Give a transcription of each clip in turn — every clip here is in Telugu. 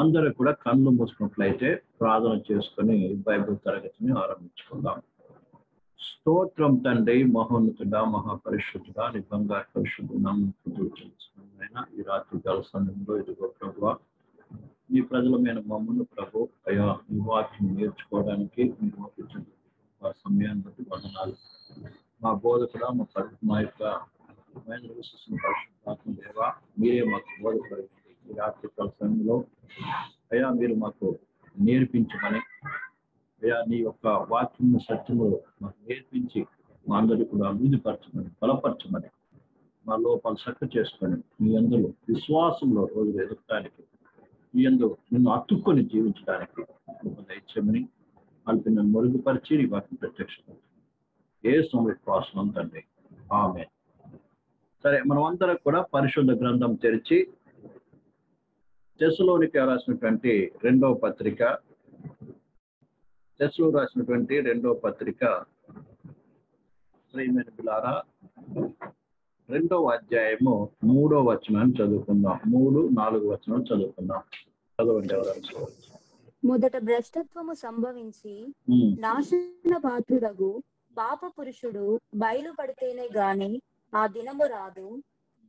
అందరూ కూడా కళ్ళు మూసుకున్నట్లయితే ప్రార్థన చేసుకొని బైబిల్ తరగతిని ఆరంభించుకుందాం. స్తోత్రం తండ్రి, మహోన్నతుడా, మహాపరిశుద్ధుడా, నీ బంగారు పరిశుద్ధ నామమున ఈ రాత్రి కాల సమయంలో ఇదిగో ప్రభువా, ఈ ప్రజలమైన మమ్మల్ని ప్రభు అయ్యా ఈ వాక్యం నేర్చుకోవడానికి మీరు ఇచ్చిన సమయాన్ని బట్టి వందనాలు. మా బోధకుడా, మా యొక్క పరిశుద్ధాత్మ దేవా, మీరే మాకు బోధపడి ఈ రాత్రి కాల సమయంలో అయ్యా మీరు మాకు నేర్పించమని, అయ్యా నీ యొక్క వాక్యం సత్యము మాకు నేర్పించి మా అందరికీ కూడా అభివృద్ధిపరచమని, బలపరచమని, మా లోపాలు చక్క చేసుకొని మీ అందరూ విశ్వాసంలో రోజులు ఎదగటానికి, మీ అందరూ నిన్ను అతుక్కొని జీవించడానికి దయచేయమని వాళ్ళకి నన్ను మెరుగుపరిచి నీ వాక్యం ప్రత్యక్షం ఏ సమయం తండ్రి. ఆమేన్. సరే, మనం అందరం కూడా పరిశుద్ధ గ్రంథం తెరిచి తెస్సలోనికే రాసినటువంటి రెండవ పత్రిక, తెస్సలో రాసినటువంటి రెండవ పత్రిక ప్రియమైన పిల్లారా, 2వ అధ్యాయము 3వ వచనాన్ని చదువుకుందాం. 3-4 వచనాలు చదువుకుందాం. చదవండి ఎవరు. మొదట భ్రష్టత్వము సంభవించి నాశన పాత్రుడగు పాప పురుషుడు బయలుపడితేనే గాని ఆ దినము రాదు.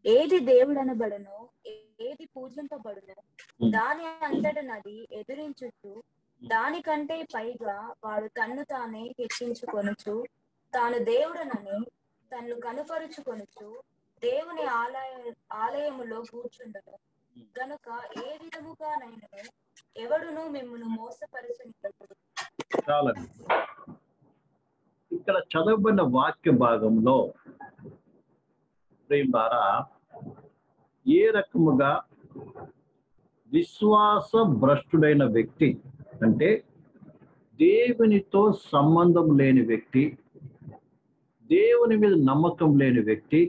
ఏది దేవుడనబడనో ఏది పూజింపబడునో దాని అంతటనది ఎదురించుచు దానికంటే పైగా వాడు తన్ను తానే హెచ్చించుకొనుచు తాను దేవుడనని తన్ను కనుపరుచుకొనుచు దేవుని ఆలయములో కూర్చుండను గనుక ఏ విధముగానైనా ఎవడును మిమ్మును మోసపరచనివ్వడు. చాలండి. ఇక్కడ చదవబడిన వాక్య భాగంలో ప్రేమారా ఏ రకముగా విశ్వాస భ్రష్టుడైన వ్యక్తి అంటే దేవునితో సంబంధం లేని వ్యక్తి, దేవుని మీద నమ్మకం లేని వ్యక్తి,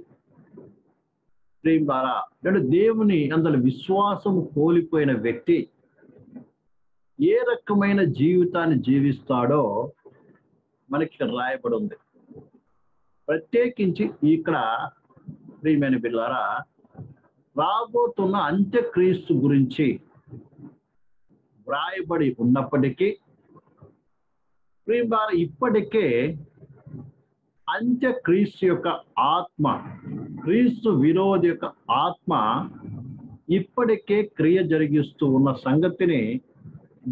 ప్రేమారా అంటే దేవుని అందులో విశ్వాసం కోల్పోయిన వ్యక్తి ఏ రకమైన జీవితాన్ని జీవిస్తాడో మనకి రాయబడి ఉంది. ప్రత్యేకించి ఇక్కడ ప్రియమైన బిడ్డలారా రాబోతున్న అంత్యక్రీస్తు గురించి వ్రాయబడి ఉన్నప్పటికీ ప్రియమైన ఇప్పటికే అంత్యక్రీస్తు యొక్క ఆత్మ, క్రీస్తు విరోధి యొక్క ఆత్మ ఇప్పటికే క్రియ జరిగిస్తూ ఉన్న సంగతిని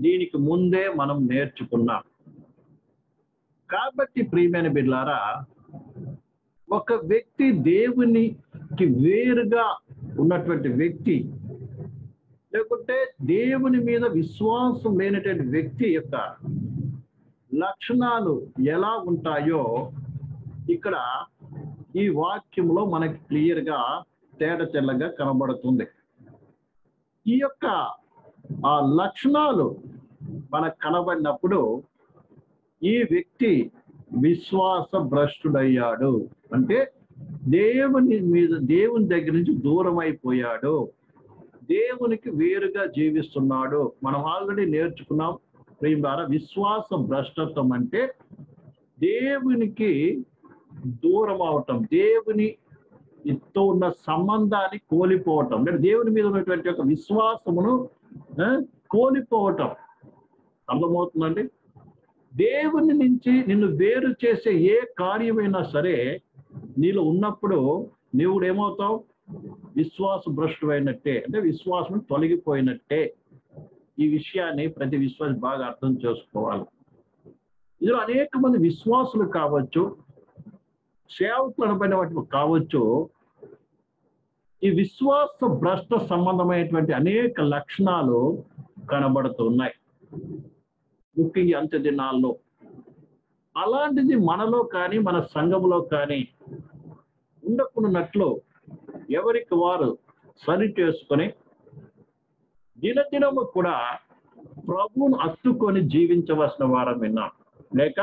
దీనికి ముందే మనం నేర్చుకున్నాం. కాబట్టి ప్రియమైన బిడ్డలారా, ఒక వ్యక్తి దేవునికి వేరుగా ఉన్నటువంటి వ్యక్తి, లేకుంటే దేవుని మీద విశ్వాసం లేనటువంటి వ్యక్తి యొక్క లక్షణాలు ఎలా ఉంటాయో ఇక్కడ ఈ వాక్యంలో మనకి క్లియర్గా తేటతెల్లగా కనబడుతుంది. ఈ యొక్క ఆ లక్షణాలు మనకు కనబడినప్పుడు ఈ వ్యక్తి విశ్వాస భ్రష్టుడయ్యాడు అంటే దేవుని దగ్గర నుంచి దూరం అయిపోయాడు, దేవునికి వేరుగా జీవిస్తున్నాడు. మనం ఆల్రెడీ నేర్చుకున్నాం ప్రియులారా, విశ్వాస భ్రష్టత్వం అంటే దేవునికి దూరం అవటం, దేవునితో ఉన్న సంబంధాన్ని కోల్పోవటం, అంటే దేవుని మీద ఉన్నటువంటి ఒక విశ్వాసమును కోల్పోవటం. అర్థమవుతుందండి? దేవుని నుంచి నిన్ను వేరు చేసే ఏ కార్యమైనా సరే నీలో ఉన్నప్పుడు నీవు ఏమవుతావు? విశ్వాస భ్రష్టు అయినట్టే, అంటే విశ్వాసం తొలగిపోయినట్టే. ఈ విషయాన్ని ప్రతి విశ్వాసి బాగా అర్థం చేసుకోవాలి. ఇందులో అనేక మంది విశ్వాసులు కావచ్చు, సేవకులు అనబడిన వాటి కావచ్చు, ఈ విశ్వాస భ్రష్ట సంబంధమైనటువంటి అనేక లక్షణాలు కనబడుతున్నాయి, ముఖ్యంగా అంత్య దినాల్లో. అలాంటిది మనలో కానీ మన సంఘంలో కానీ ఉండకున్నట్లు ఎవరికి వారు సరి చేసుకొని దినదినము కూడా ప్రభువును హత్తుకొని జీవించవలసిన వారం విన్నాం. లేక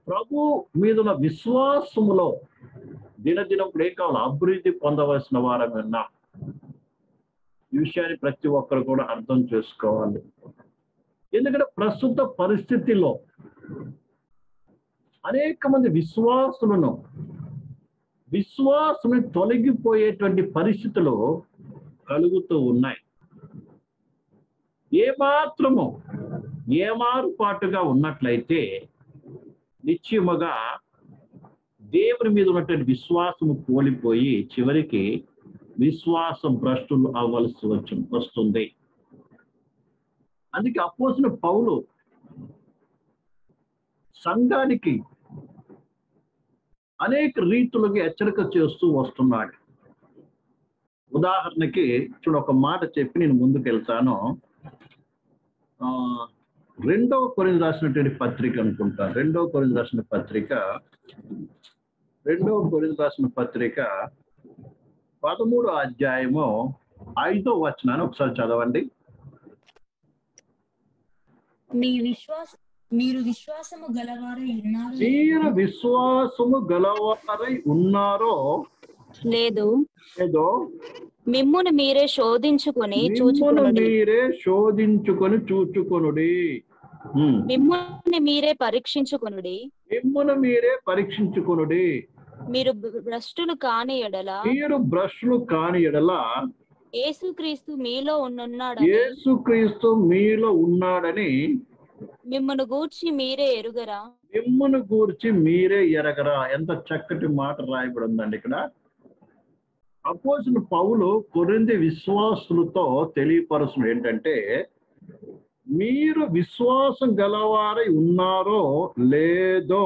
ప్రభు మీదున్న విశ్వాసములో దినదినం కూడా ఏం కావాలి? అభివృద్ధి పొందవలసిన వారం విన్నాం. ఈ విషయాన్ని ప్రతి ఒక్కరు కూడా అర్థం చేసుకోవాలి. ఎందుకంటే ప్రస్తుత పరిస్థితిలో అనేక మంది విశ్వాసులను తొలగిపోయేటువంటి పరిస్థితులు కలుగుతూ ఉన్నాయి. ఏమాత్రము ఏమారుపాటుగా ఉన్నట్లయితే నిశ్చయముగా దేవుని మీద ఉన్నటువంటి విశ్వాసము కోల్పోయి చివరికి విశ్వాసం భ్రష్టులు అవ్వాల్సి వస్తుంది. అందుకే అపోస్తలుడైన పౌలు సంఘానికి అనేక రీతులుగా హెచ్చరిక చేస్తూ వస్తున్నాడు. ఉదాహరణకి చూడ ఒక మాట చెప్పి నేను ముందుకు వెళ్తాను. 2వ కొరింథీయులకు రాసినటువంటి పత్రిక అనుకుంటా. 2వ కొరింథీయులకు రాసిన పత్రిక 13వ అధ్యాయము 5వ వచనాన్ని ఒకసారి చదవండి. మీరు విశ్వాసము గలవారై ఉన్నారో లేదో మిమ్మును మీరే శోధించుకొని చూచుకొనుడి. మిమ్మును మీరే పరీక్షించుకొనుడి. మీరు భ్రష్టులు కాని ఎడల యేసుక్రీస్తు మీలో ఉన్నాడని మిమ్మును గూర్చి మీరే ఎరగరా. ఎంత చక్కటి మాట రాయబడి ఉందండి ఇక్కడ. అపోస్తలుడైన పౌలు కొరింథీ విశ్వాసులతో తెలియపరుచును ఏంటంటే, మీరు విశ్వాసం గలవారై ఉన్నారో లేదో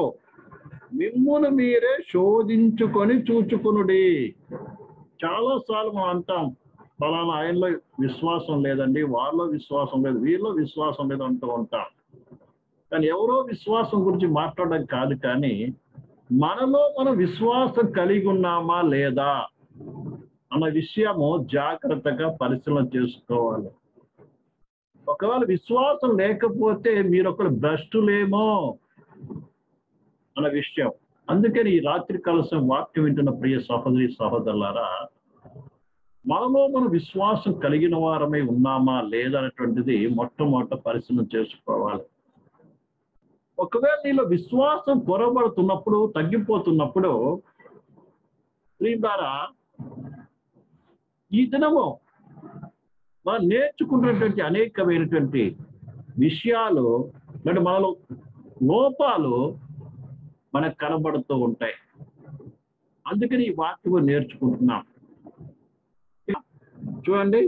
మిమ్మును మీరే శోధించుకొని చూచుకొనుడి. చాలాసార్లు మనం అంటాం, ఫలానా ఆయనలో విశ్వాసం లేదండి, వాళ్ళలో విశ్వాసం లేదు, వీళ్ళలో విశ్వాసం లేదు అంటూ ఉంటాం. కానీ ఎవరో విశ్వాసం గురించి మాట్లాడడం కాదు, కానీ మనలో మనం విశ్వాసం కలిగి ఉన్నామా లేదా అన్న విషయము జాగ్రత్తగా పరిశీలన చేసుకోవాలి. ఒకవేళ విశ్వాసం లేకపోతే మీరు ఒకరు భ్రష్టులేమో అన్న విషయం. అందుకని ఈ రాత్రి కలసం వాక్యం వింటున్న ప్రియ సహోదరి సహోదరులారా, మనలో మనం విశ్వాసం కలిగిన వారమై ఉన్నామా లేదా అనేటువంటిది మొట్టమొదట పరిశీలన చేసుకోవాలి. ఒకవేళ నీలో విశ్వాసం పొరబడుతున్నప్పుడు, తగ్గిపోతున్నప్పుడు, ద్వారా ఈ దినము మనం నేర్చుకున్నటువంటి అనేకమైనటువంటి విషయాలు అంటే మనలో లోపాలు మనకు కనబడుతూ ఉంటాయి. అందుకని ఈ వాక్యం నేర్చుకుంటున్నాం. చూడండి,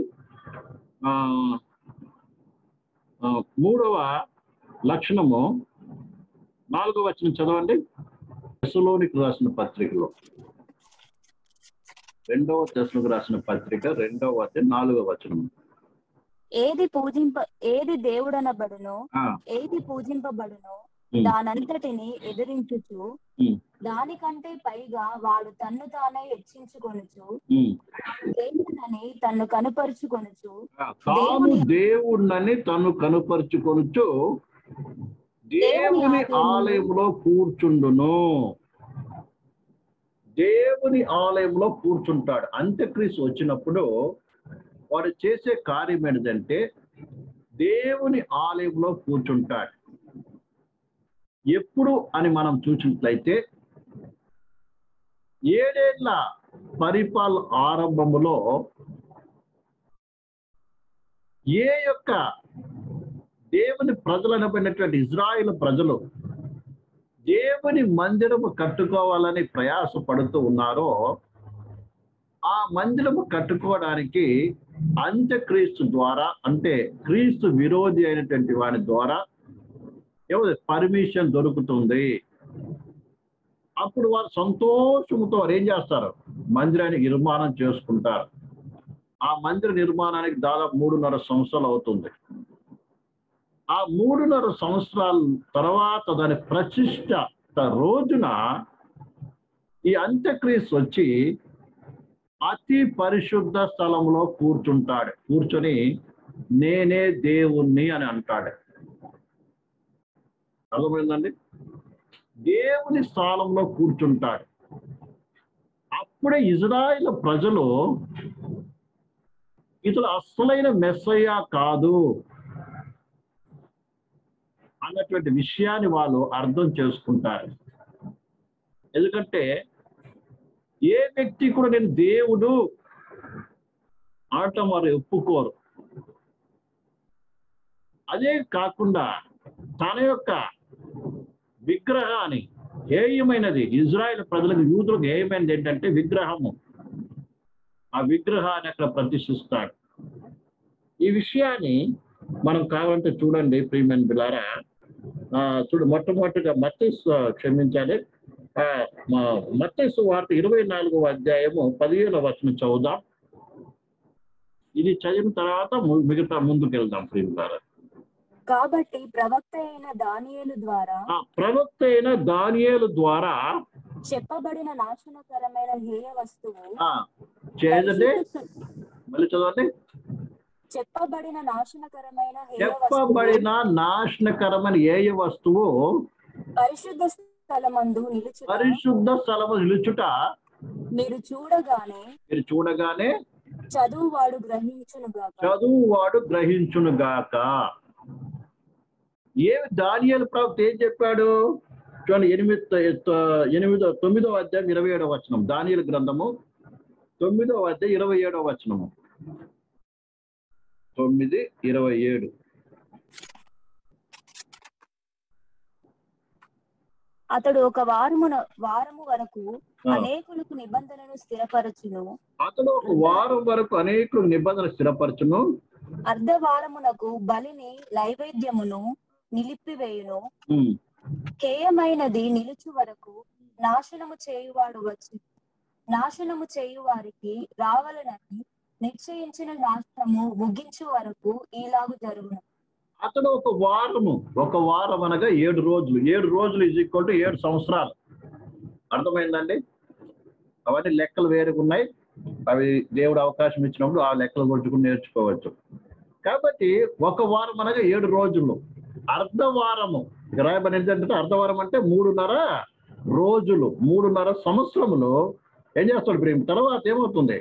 3వ లక్షణము 4వ వచనం చదవండి. తెస్సలోనికీయులకు రాసిన పత్రికలో 2వ తెస్సలోనికీయులకు రాసిన పత్రిక 2వ అధ్యాయం 4వ వచనం. ఏది దేవుడనబడునో ఏది పూజింపబడునో దానంతటిని ఎదిరించుచు దానికంటే పైగా వాడు తన్ను తానే హెచ్చించుకొనుచు దేవుడని తన్ను కనుపరుచుకొనుచు దేవుణ్ణని తను కనుపరుచుకొనుచు దేవుని ఆలయంలో కూర్చుండును. దేవుని ఆలయంలో కూర్చుంటాడు. అంత్యక్రీస్తు వచ్చినప్పుడు వాడు చేసే కార్యం ఏంటంటే దేవుని ఆలయంలో కూర్చుంటాడు. ఎప్పుడు అని మనం చూసినట్లయితే 7 ఏళ్ల పరిపాలన ఆరంభములో ఏ యొక్క దేవుని ప్రజలనబడినటువంటి ఇజ్రాయేలు ప్రజలు దేవుని మందిరము కట్టుకోవాలని ప్రయాసపడుతూ ఉన్నారో, ఆ మందిరము కట్టుకోవడానికి అంత్యక్రీస్తు ద్వారా, అంటే క్రీస్తు విరోధి అయినటువంటి వాడి ద్వారా పర్మిషన్ దొరుకుతుంది. అప్పుడు వారు సంతోషంతో వారు ఏం చేస్తారు, మందిరాన్ని నిర్మాణం చేసుకుంటారు. ఆ మందిర నిర్మాణానికి దాదాపు 3.5 సంవత్సరాలు అవుతుంది. ఆ 3.5 సంవత్సరాల తర్వాత దాని ప్రతిష్ఠ రోజున ఈ అంత్యక్రీస్తు వచ్చి అతి పరిశుద్ధ స్థలంలో కూర్చుంటాడు. కూర్చొని నేనే దేవుణ్ణి అని అంటాడు. అర్థమైందండి? దేవుని స్థానంలో కూర్చుంటాడు. అప్పుడే ఇజ్రాయేలు ప్రజలు ఇతడు అసలైన మెస్సయ్య కాదు అన్నటువంటి విషయాన్ని వాళ్ళు అర్థం చేసుకుంటారు. ఎందుకంటే ఏ వ్యక్తి కూడా నేను దేవుడు ఆట వారు ఒప్పుకోరు. అదే కాకుండా తన యొక్క విగ్రహాన్ని, హేయమైనది, ఇజ్రాయెల్ ప్రజలకు, యూదులకు హేయమైనది ఏంటంటే విగ్రహము. ఆ విగ్రహాన్ని అక్కడ ప్రతిష్ఠిస్తాడు. ఈ విషయాన్ని మనం కావాలంటే చూడండి ప్రియమైన బిడ్డలారా. చూడు, మొట్టమొదటిగా క్షమించాలి, మత్తయి సువార్త 24వ అధ్యాయము 15వ వచనం చదువుదాం. ఇది చదివిన తర్వాత మిగతా ముందుకు వెళ్దాం ప్రియమైన. కాబట్టి ప్రవక్త అయిన దానియేలు ద్వారా చెప్పబడిన నాశనకరమైన హేయ వస్తువు, మళ్ళీ చదవండి. చెప్పబడిన నాశనకరమైన హేయ వస్తువు పరిశుద్ధ స్థలమందు నిలుచుట మీరు చూడగానే చదువువాడు గ్రహించునుగాక. ఏమి దానియేలు ప్రవక్త ఏం చెప్పాడు చూడండి. 9వ అధ్యాయం 27వ వచనం, దానియేలు గ్రంథము 9వ అధ్యాయం 27వ వచనము. 9:27. అతడు ఒక వారము వరకు అనేకులకు నిబంధనను స్థిరపరచును. అర్ధవారమునకు బలిని నైవేద్యమును నిలిపివేయును. హేయమైనది నిలుచు వరకు నాశనము చేయువాడు వారికి రావాలని నిశ్చయించిన నాశనము ముగించు వరకు ఇలాగు జరుగును. అతడు ఒక వారం అనగా 7 రోజులు. 7 రోజులు = 7 సంవత్సరాలు. అర్థమైందండి? అవన్నీ లెక్కలు వేరుగా ఉన్నాయి. అవి దేవుడు అవకాశం ఇచ్చినప్పుడు ఆ లెక్కలు కొట్టుకుని నేర్చుకోవచ్చు. కాబట్టి ఒక వారం అనగా 7 రోజులు. అర్ధవారము రాయబడి ఏంటంటే, అర్ధవారం అంటే 3.5 రోజులు, 3.5 సంవత్సరములు ఏం చేస్తాడు ప్రేమ? తర్వాత ఏమవుతుంది?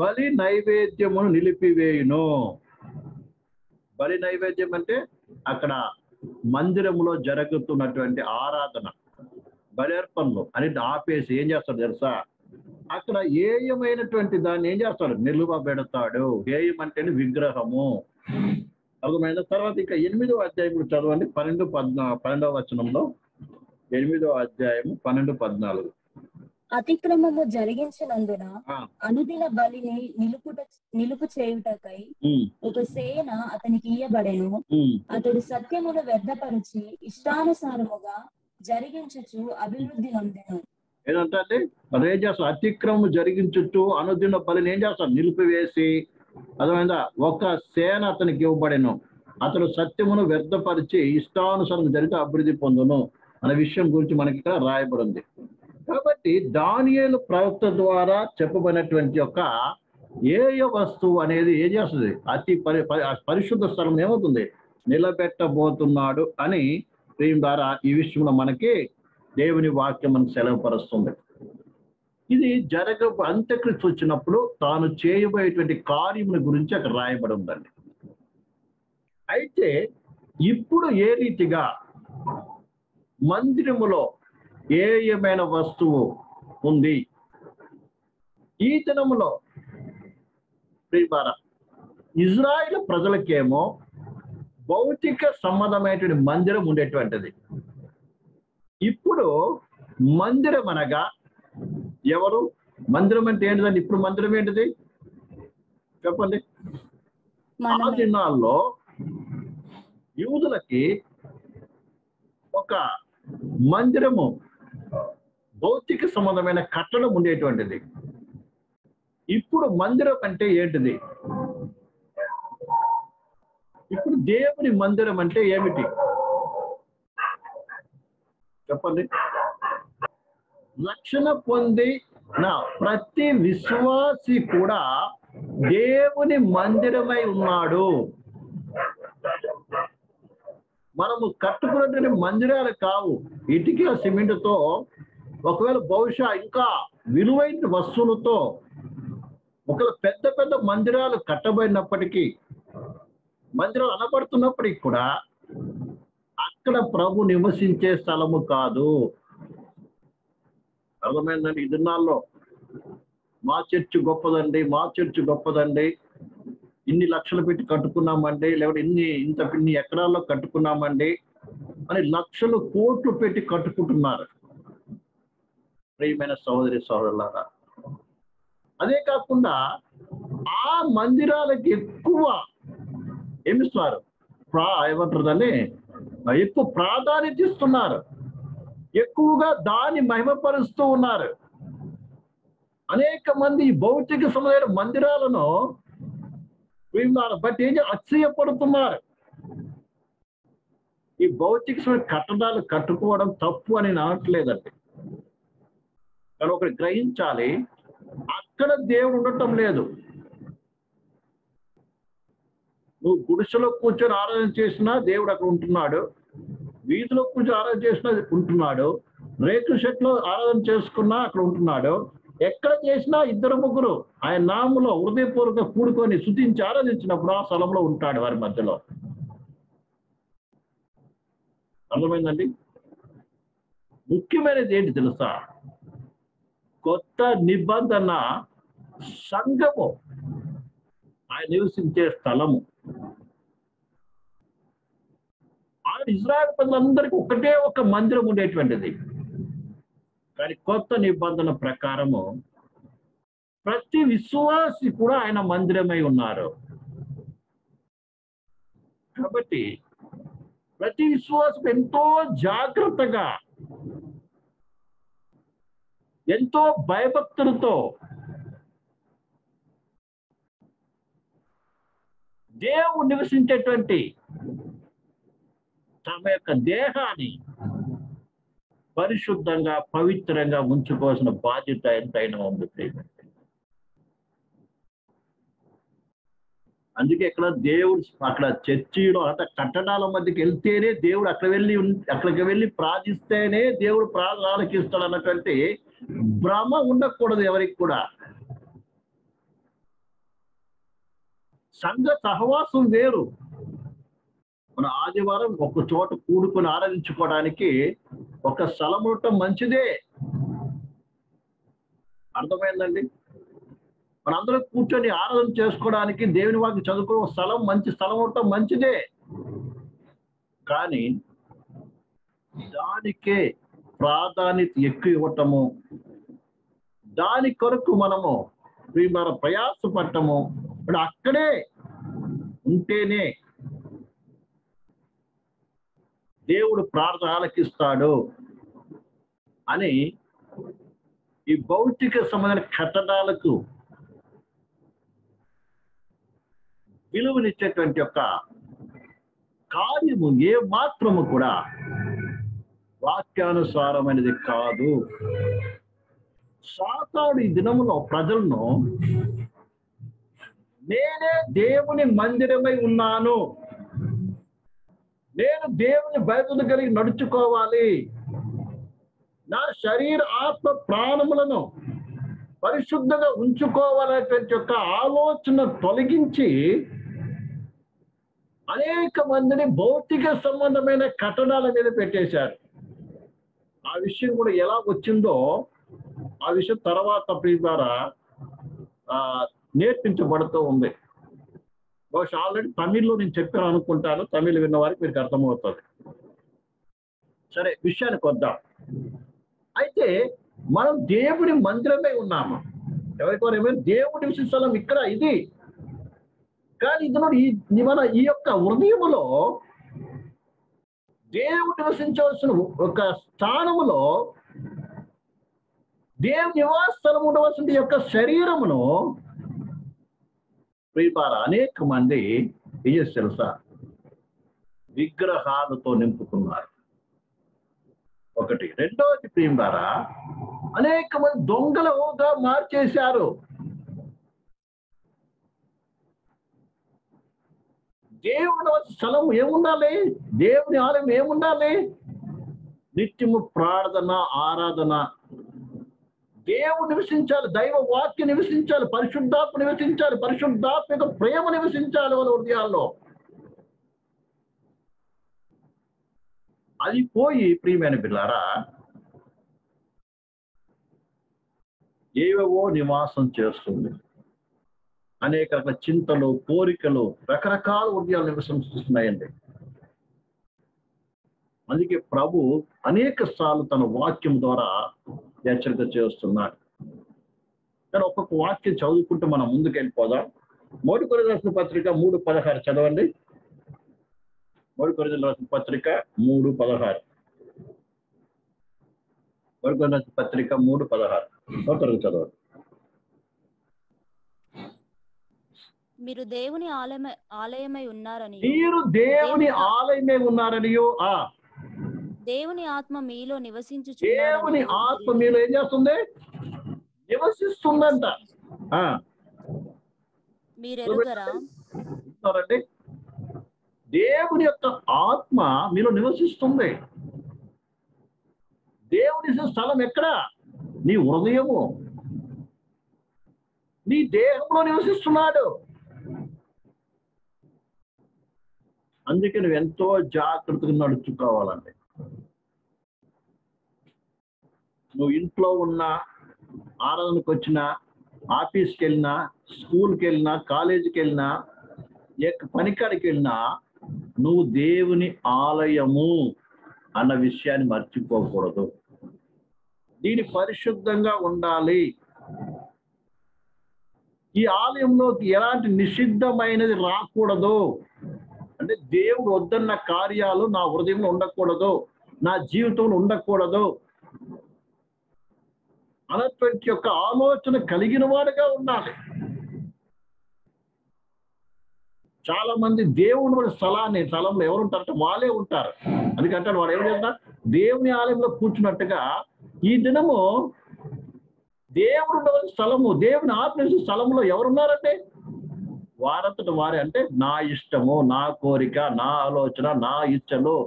బలి నైవేద్యమును నిలిపివేయును. బలి నైవేద్యం అంటే అక్కడ మందిరంలో జరుగుతున్నటువంటి ఆరాధన, బలి అర్పణలు అనేది ఆపేసి ఏం చేస్తాడు తెలుసా? అక్కడ ఏయమైనటువంటి దాన్ని ఏం చేస్తాడు? నిలువబెడతాడు. ఏయం అంటే విగ్రహము. అర్థమైన తర్వాత ఇక 8వ అధ్యాయం కూడా చదవండి. 12వ వచనంలో, 8వ అధ్యాయము 12-14. అతిక్రమము జరిగించినందున అనుదిన బలిని నిలుపు చేయుటకై ఒక సేన అతనికి ఇయ్యబడెను. అతడు సత్యమును వ్యర్థపరిచి ఇష్టానుసారముగా జరిగించుచు అభివృద్ధి నొందెను. ఏంటంటే అదేం చేస్తాడు? అతిక్రమము జరిగించుచు అనుదిన బలిని ఏం చేస్తాడు? నిలిపివేసి, అర్థమైందా? ఒక సేన అతనికి ఇవ్వబడెను. అతడు సత్యమును వ్యర్థపరిచి ఇష్టానుసారం జరిగితే అభివృద్ధి పొందును అనే విషయం గురించి మనకి ఇక్కడ రాయబడింది. కాబట్టి దానియేలు ప్రవక్త ద్వారా చెప్పబడినటువంటి యొక్క ఏయ వస్తువు అనేది ఏం చేస్తుంది? అతి పరిశుద్ధ స్థలం ఏమవుతుంది? నిలబెట్టబోతున్నాడు అని దీని ద్వారా ఈ విషయంలో మనకి దేవుని వాక్యం మనకు సెలవుపరుస్తుంది. ఇది అంత్యక్రీస్తు వచ్చినప్పుడు తాను చేయబోయేటువంటి కార్యముల గురించి అక్కడ రాయబడి ఉందండి. అయితే ఇప్పుడు ఏ రీతిగా మందిరములో ఏయమైన వస్తువు ఉంది? ఈ దినములో ఇజ్రాయేల్ ప్రజలకేమో భౌతిక సంబంధమైనటువంటి మందిరం ఉండేటువంటిది. ఇప్పుడు మందిరం అనగా ఎవరు? మందిరం అంటే ఏంటిదండి? ఇప్పుడు మందిరం ఏంటిది చెప్పండి. ఆ దినాల్లో యూదులకి ఒక మందిరము, భౌతిక సంబంధమైన కట్టడం ఉండేటువంటిది. ఇప్పుడు మందిరం అంటే ఏంటిది? ఇప్పుడు దేవుని మందిరం అంటే ఏమిటి చెప్పండి. రక్షణ పొందిన ప్రతి విశ్వాసి కూడా దేవుని మందిరమై ఉన్నాడు. మనము కట్టుకున్నటువంటి మందిరాలు కావు, ఇటుక సిమెంట్తో, ఒకవేళ బహుశా ఇంకా విలువైన వస్తువులతో ఒకవేళ పెద్ద పెద్ద మందిరాలు కట్టబడినప్పటికీ, మందిరాలు అనబడుతున్నప్పటికీ కూడా అక్కడ ప్రభు నివసించే స్థలము కాదు. అర్థమైందండి? ఈ దినాల్లో మా చర్చి గొప్పదండి, మా చర్చి గొప్పదండి, ఇన్ని లక్షలు పెట్టి కట్టుకున్నామండి, లేకపోతే ఇన్ని ఎకరాల్లో కట్టుకున్నామండి అని లక్షలు కోట్లు పెట్టి కట్టుకుంటున్నారు. ప్రియమైన సహోదరి సహోదరులారా, అదే కాకుండా ఆ మందిరాలకి ఎక్కువ ఏమిస్తున్నారు, ఏమంటారు దాన్ని, ఎక్కువ ప్రాధాన్యత ఇస్తున్నారు, ఎక్కువగా దాన్ని మహిమపరుస్తూ ఉన్నారు. అనేక మంది ఈ భౌతిక సముదాయ మందిరాలను బట్టి ఏం అసూయపడుతున్నారు. ఈ భౌతిక కట్టడాలు కట్టుకోవడం తప్పు అని అనట్లేదండి. కానీ ఒకటి గ్రహించాలి, అక్కడ దేవుడు ఉండటం లేదు. నువ్వు గుడిసెలో కూర్చొని ఆరాధన చేసినా దేవుడు అక్కడ ఉంటున్నాడు, వీధిలో కూర్చొని ఆరాధన చేసినా ఉంటున్నాడు, రేకుల షెడ్లో ఆరాధన చేసుకున్నా అక్కడ ఉంటున్నాడు. ఎక్కడ చేసినా ఇద్దరు ముగ్గురు ఆయన నామములో హృదయపూర్వక కూడుకొని స్తుతించి ఆరాధించినప్పుడు ఆ స్థలంలో ఉంటాడు వారి మధ్యలో. అర్థమైందండి? ముఖ్యమైనది ఏంటి తెలుసా? కొత్త నిబంధన సంఘము, ఆయన నివసించే స్థలము. ఆయన ఇజ్రాయెల్ ప్రజలందరికీ ఒకటే ఒక మందిరం ఉండేటువంటిది. కానీ కొత్త నిబంధన ప్రకారము ప్రతి విశ్వాసి కూడా ఆయన మందిరమై ఉన్నారు. కాబట్టి ప్రతి విశ్వాసం ఎంతో జాగ్రత్తగా, ఎంతో భయభక్తులతో దేవుడు నివసించేటువంటి తమ యొక్క దేహాన్ని పరిశుద్ధంగా పవిత్రంగా ఉంచుకోవాల్సిన బాధ్యత ఎంతైనా ఉంది. అందుకే ఇక్కడ దేవుడు అక్కడ చర్చిలో అంటే కట్టడాల మధ్యకి వెళ్తేనే దేవుడు అక్కడికి వెళ్ళి ప్రార్థిస్తేనే దేవుడు ప్రార్థన ఆలకిస్తాడు అన్నటువంటి భ్రమ ఉండకూడదు ఎవరికి కూడా. సంఘ సహవాసం వేరు. మన ఆదివారం ఒక చోట కూడుకొని ఆరాధించుకోవడానికి ఒక స్థలం ఉండటం మంచిదే. అర్థమైందండి? మనందరం కూర్చొని ఆరాధన చేసుకోవడానికి దేవుని వాక్యం చదువుకునే స్థలం, మంచి స్థలం ఉండటం మంచిదే. కానీ దానికే ప్రాధాన్యత ఎక్కువ ఇవ్వటము, దాని కొరకు మనము ప్రయాసపడటము, ఇప్పుడు అక్కడే ఉంటేనే దేవుడు ప్రార్థన ఆలకిస్తాడు అని ఈ భౌతిక సంబంధమైన కట్టడాలకు విలువనిచ్చేటువంటి యొక్క కార్యము ఏ మాత్రము కూడా వాక్యానుసారమైనది కాదు. సాతాను ఈ దినములో ప్రజలను నేనే దేవుని మందిరమై ఉన్నాను, నేను దేవుని భయభక్తులు కలిగి నడుచుకోవాలి, నా శరీర ఆత్మ ప్రాణములను పరిశుద్ధంగా ఉంచుకోవాలనేటువంటి యొక్క ఆలోచన తొలగించి అనేక మందిని భౌతిక సంబంధమైన కట్టడాల మీద పెట్టేశారు. ఆ విషయం కూడా ఎలా వచ్చిందో ఆ విషయం తర్వాత ద్వారా నేర్పించబడుతూ ఉంది. బహుశా ఆల్రెడీ తమిళ్లో నేను చెప్పాను అనుకుంటాను, తమిళ్ విన్న వారికి మీకు అర్థమవుతుంది. సరే, విషయానికి వద్దాం. అయితే మనం దేవుని మందిరమే ఉన్నాము. ఎవరికైనా దేవుడి విశేషాలం ఇక్కడ ఇది. కానీ ఇది మన ఈ యొక్క హృదయములో దేవుడు నివసించవలసిన ఒక స్థానములో దేవుని నివాస స్థలం ఉండవలసిన యొక్క శరీరమును ప్రియమారా అనేక మంది ఏం తెలుసా, విగ్రహాలతో నింపుకున్నారు. ఒకటి. రెండవది ప్రియమారా, అనేక మంది దొంగలుగా మార్చేశారు. దేవుని స్థలం ఏముండాలి? దేవుని ఆలయం ఏముండాలి? నిత్యము ప్రార్థన, ఆరాధన, దేవుడు నివసించాలి, దైవ వాక్యం నివసించాలి, పరిశుద్ధాత్మ నివసించాలి, పరిశుద్ధాత్మ యొక్క ప్రేమ నివసించాలి వాళ్ళ హృదయాల్లో. అది పోయి ప్రియమైన బిడ్డలారా ఏవేవో నివాసం చేస్తుంది. అనేక రకాల చింతలు, కోరికలు, రకరకాల హృదయాలు నివసిస్తున్నాయండి. అందుకే ప్రభు అనేక సార్లు తన వాక్యం ద్వారా హెచ్చరిక చేస్తున్నాడు. కానీ ఒక్కొక్క వాక్యం చదువుకుంటూ మనం ముందుకు వెళ్ళిపోదాం. 1 కొరింథీయులకు రాసిన పత్రిక 3:16 చదవండి. 1 కొరింథీయులకు రాసిన పత్రిక 3:16. 1 కొరింథీయులకు రాసిన పత్రిక 3:16 చదవండి. మీరు దేవుని ఆలయమై ఉన్నారని, మీరు దేవుని ఆలయమే ఉన్నారనియో, దేవుని ఆత్మ మీలో నివసించు, దేవుని ఆత్మ మీలో ఏం చేస్తుంది? నివసిస్తుందంట. మీరెరుగరా? దేవుని యొక్క ఆత్మ మీలో నివసిస్తుంది. దేవుని స్థలం ఎక్కడ? నీ హృదయము, నీ దేహంలో నివసిస్తున్నాడు. అందుకే నువ్వు ఎంతో జాగ్రత్తగా నడుచుకోవాలండి. నువ్వు ఇంట్లో ఉన్నా, ఆరాధనకు వచ్చినా, ఆఫీస్కి వెళ్ళినా, స్కూల్కి వెళ్ళినా, కాలేజీకి వెళ్ళినా, పనికాడికి వెళ్ళినా, నువ్వు దేవుని ఆలయము అన్న విషయాన్ని మర్చిపోకూడదు. దీని పరిశుద్ధంగా ఉండాలి. ఈ ఆలయంలోకి ఎలాంటి నిషిద్ధమైనది రాకూడదు. అంటే దేవుడు వద్దన్న కార్యాలు నా హృదయంలో ఉండకూడదు, నా జీవితంలో ఉండకూడదు అన్నటువంటి యొక్క ఆలోచన కలిగిన వాడుగా ఉండాలి. చాలా మంది దేవుని స్థలంలో ఎవరు ఉంటారంటే వాళ్ళే ఉంటారు. అందుకంటే వాడు ఏం చేస్తారు? దేవుని ఆలయంలో కూర్చున్నట్టుగా ఈ దినము దేవుడు ఉన్న స్థలము, దేవుని ఆత్మ స్థలంలో ఎవరున్నారంటే వారంతట వారే. అంటే నా ఇష్టము, నా కోరిక, నా ఆలోచన, నా ఇచ్చలు,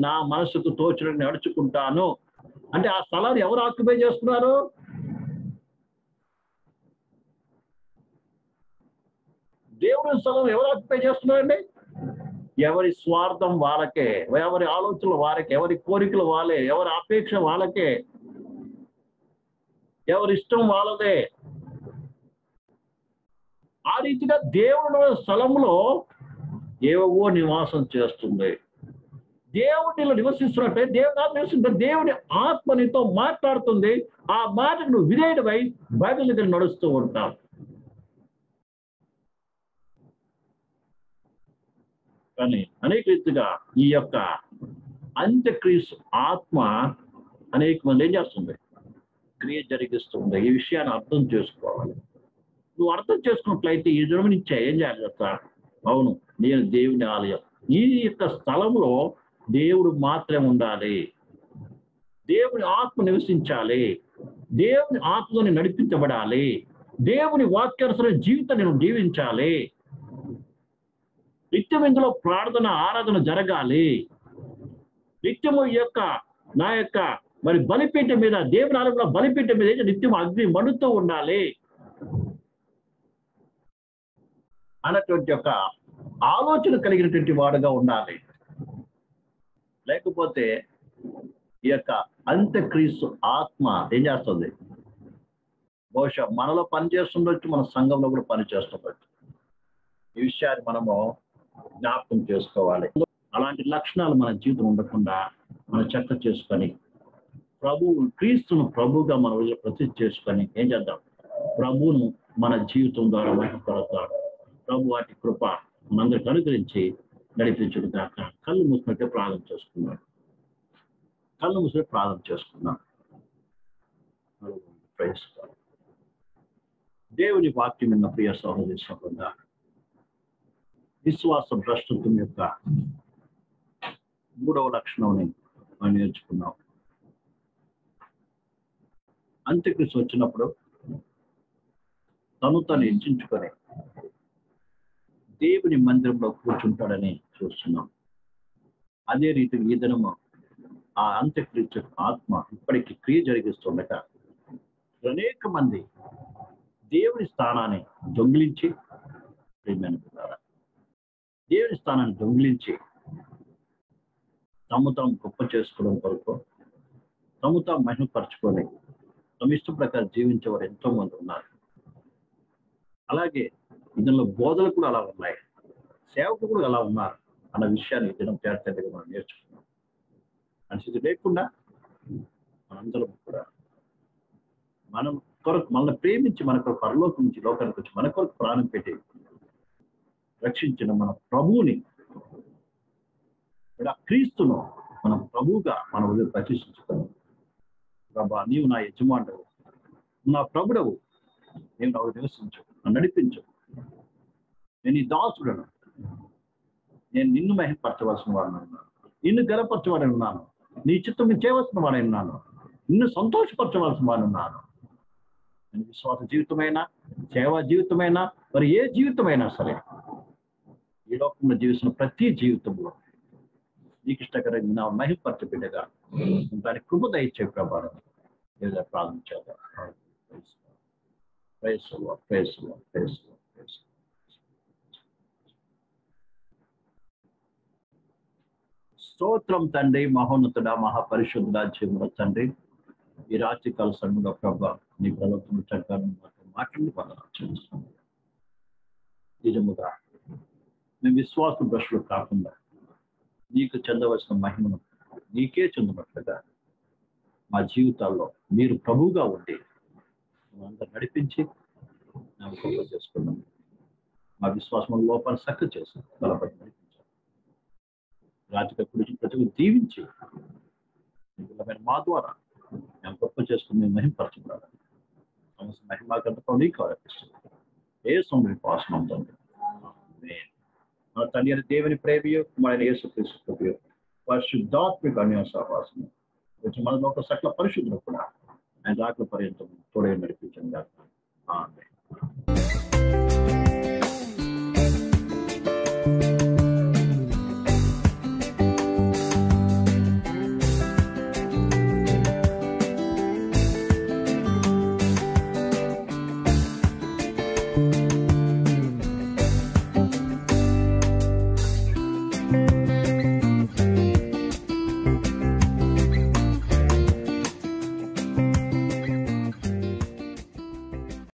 నా మనసుకు తోచినట్టు నడుచుకుంటాను అంటే ఆ స్థలాన్ని ఎవరు ఆక్యుపై చేస్తున్నారు? దేవుని స్థలం ఎవరు ఆక్యుపై చేస్తున్నారండి? ఎవరి స్వార్థం వాళ్ళకే, ఎవరి ఆలోచనలు వారికే, ఎవరి కోరికలు వాళ్ళే, ఎవరి అపేక్ష వాళ్ళకే, ఎవరి ఇష్టం వాళ్ళదే. ఆ రీతిగా దేవుడు స్థలంలో ఏవో నివాసం చేస్తుంది. దేవుడిలో నివసిస్తున్నట్టే దేవుని ఆత్మ నివసిస్తుంది. దేవుని ఆత్మ నీతో మాట్లాడుతుంది. ఆ మాటకు నువ్వు విధేయుడివై బైబిల్ దగ్గర నడుస్తూ ఉంటావు. కానీ అనేక రీతిగా ఈ యొక్క అంత్యక్రీస్తు ఆత్మ అనేక మంది ఏం చేస్తుంది? క్రియ జరిగిస్తుంది. ఈ విషయాన్ని అర్థం చేసుకోవాలి. నువ్వు అర్థం చేసుకున్నట్లయితే ఈ జన్మ నుంచే ఏం చేయాలి చెప్తా? అవును, నేను దేవుని ఆలయం. ఈ యొక్క స్థలంలో దేవుడు మాత్రమే ఉండాలి. దేవుని ఆత్మ నివసించాలి. దేవుని ఆత్మని నడిపించబడాలి. దేవుని వాక్యానుసార జీవితం నేను జీవించాలి. నిత్యం ఇందులో ప్రార్థన, ఆరాధన జరగాలి. నిత్యము నా యొక్క మరి బలిపీఠం మీద, దేవుని ఆలయంలో బలిపీఠం మీద నిత్యం అగ్ని మండుతూ ఉండాలి అన్నటువంటి యొక్క ఆలోచన కలిగినటువంటి వాడుగా ఉండాలి. లేకపోతే ఈ యొక్క అంత్యక్రీస్తు ఆత్మ ఏం చేస్తుంది? బహుశా మనలో పనిచేస్తుండొచ్చు, మన సంఘంలో కూడా పనిచేస్తుండొచ్చు. ఈ విషయాన్ని మనము జ్ఞాపకం చేసుకోవాలి. అలాంటి లక్షణాలు మన జీవితం ఉండకుండా మనం చక్క చేసుకొని క్రీస్తును ప్రభువుగా మన రోజు ప్రతిష్ఠ చేసుకొని ఏం చేద్దాం? ప్రభువును మన జీవితం ద్వారా మహిమపడతాడు. ప్రభు వాటి కృప మనందరికి అనుగ్రహించి నడిపించుడు కాక. కళ్ళు మూసినట్టే ప్రార్థన చేసుకున్నాం. కళ్ళు మూసినట్టు ప్రార్థన చేసుకున్నాం. దేవుని వాక్యం విన్న ప్రియ సహోదరి సహోదరుడా, విశ్వాస భ్రష్టత్వం యొక్క 3వ లక్షణం మనం నేర్చుకున్నాం. అంత్యక్రీస్తు వచ్చినప్పుడు తను హెచ్చించుకొని దేవుని మందిరంలో కూర్చుంటాడని చూస్తున్నాం. అదే రీతి ఈ దినము ఆ అంత్యక్రీస్తు ఆత్మ ఇప్పటికీ క్రియ జరిగిస్తుండట అనేక మంది దేవుని స్థానాన్ని దొంగిలించి, దేవుని స్థానాన్ని దొంగిలించి తమ గొప్ప చేసుకోవడం కొరకు, తమ మహిమపరచుకొని తమ ఇష్టం ప్రకారం జీవించేవారు ఎంతో మంది ఉన్నారు. అలాగే ఇతనిలో బోధలు కూడా అలా ఉన్నాయి, సేవకులు కూడా అలా ఉన్నారు అన్న విషయాన్ని దినం తేటగా మనం నేర్చుకున్నాం. మనిషి లేకుండా మనందరం కూడా మనం కొరకు మనల్ని ప్రేమించి మన కొరకు పరలోకం నుంచి లోకానికి వచ్చి మన కొరకు ప్రాణం పెట్టి రక్షించిన మన ప్రభువుని, క్రీస్తును మనం ప్రభువుగా మన ఉదయం ప్రతిష్ఠించుకున్నాం. ప్రభా, నీవు నా యజమానుడవు, నా ప్రభుడవు, నేను నాకు నివసించు, నన్ను నడిపించు, నేను ఈ దాసుడను, నేను నిన్ను మహిమపరచవలసిన వాడిని ఉన్నాను, నిన్ను గర్వపరచవాడని ఉన్నాను, నీ చిత్తం చేయవలసిన వాడని ఉన్నాను, నిన్ను సంతోషపరచవలసిన వాడిని ఉన్నాను. నేను విశ్వాస జీవితమైనా, సేవా జీవితమైనా, మరి ఏ జీవితమైనా సరే ఈ లోకంలో జీవిస్తున్న ప్రతి జీవితంలో నీకు ఇష్టకరంగా నా మహిమపరచ బిడ్డగా దానికి కృప దయచే ప్రభావం ఏదో ప్రార్థించాలి. స్తోత్రం తండ్రి, మహోన్నతుడ, మహాపరిశుద్ధుడ, జీవుల తండ్రి, ఈ రాత్రికాల సమయంలో ప్రభా నీ ప్రభుత్వం చట్టాలను మాట్లాడి చేస్తాం. నిజముగా మేము విశ్వాస దృష్టిలో కాకుండా నీకు చెందవలసిన మహిమను నీకే చెందినట్లుగా మా జీవితాల్లో మీరు ప్రభువుగా ఉండి మనంతా నడిపించి నమ్మకంగా చేసుకున్నాం. మా విశ్వాసం లోపాన్ని సక్క చేసి బలపడి నడిపించాలి. రాజకీయ ప్రజలు దీవించి మా ద్వారా మేము గొప్ప చేసుకుని మేము మహిమపరచుకున్నాను. మహిమా గంటతో నీకు ఆరోపిస్తున్నాం. ఏ సమయం పాసనం తండ్రి, మన తండ్రి అని దేవుని ప్రేమయో మన యేసుక్రీస్తు కృపయో పరిశుద్ధాత్మిక అన్య సహవాసము వచ్చి మనలో ఒక సకల పరిశుద్ధులు కూడా ఆయన రాకల పర్యంతం తోడే నడిపించండి. ఆమేన్.